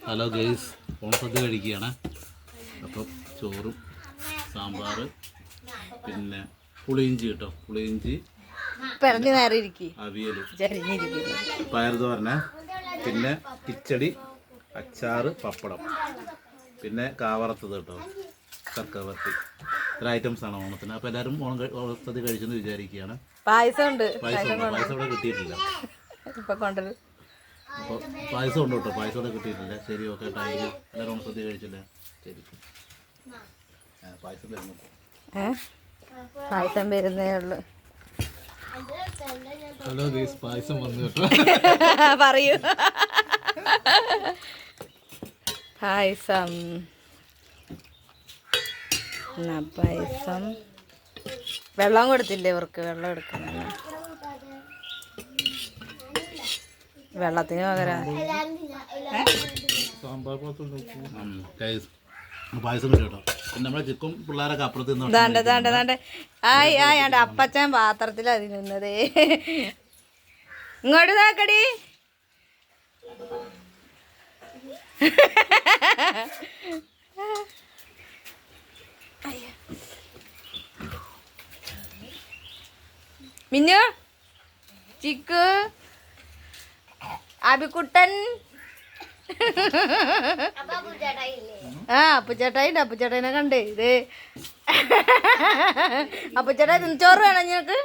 Hello guys, ഓണസദ്യ കഴിക്കുകയാണ്. അപ്പം ചോറും സാമ്പാർ, പിന്നെ പുളിയിഞ്ചി കേട്ടോ, പുളിയിഞ്ചി, അവിയൽ, പയർ തോരന്, പിന്നെ കിച്ചടി, അച്ചാറ്, പപ്പടം, പിന്നെ കാവറത്തത് കേട്ടോ, ചക്കവരട്ടി. ഇത്ര ഐറ്റംസ് ആണ് ഓണത്തിന്. അപ്പോൾ എല്ലാവരും ഓണസദ്യ കഴിച്ചെന്ന് വിചാരിക്കുകയാണ്. പായസം ഇവിടെ കിട്ടിയിട്ടില്ല. അപ്പോൾ പായസം ഉണ്ട് കേട്ടോ, പായസം ഇവിടെ കിട്ടിയിട്ടില്ല. ശരി, ഓക്കെ, താങ്ക് യു. എല്ലാവരും ഓണസദ്യ കഴിച്ചില്ലേ? ശരി, പായസം വരുന്നേ ഉള്ളു. ഹലോ ഗൈസ്, പായസം വന്നു കേട്ടോ. പറയൂ. പായസം പായസം. വെള്ളം കൊടുത്തില്ലേ ഇവർക്ക്? വെള്ളം എടുക്കണം. വെള്ളത്തിന് പകരം പായസം കേട്ടോ. പിന്നെ നമ്മുടെ ചിക്കും പിള്ളേരൊക്കെ അപ്പുറത്ത് താണ്ടെ അപ്പച്ചൻ പാത്രത്തിലാ തിന്നുന്നതേ. ഇങ്ങോട്ട് നോക്കടി. മിന്നു, ചിക്കു, അബിക്കുട്ടൻ. അപ്പുച്ചേട്ടായിണ്ട്. അപ്പുച്ചേട്ടനെ കണ്ടേ ഇത്. അപ്പുച്ചേട്ടായി ചോറ് വേണം ഞങ്ങൾക്ക്?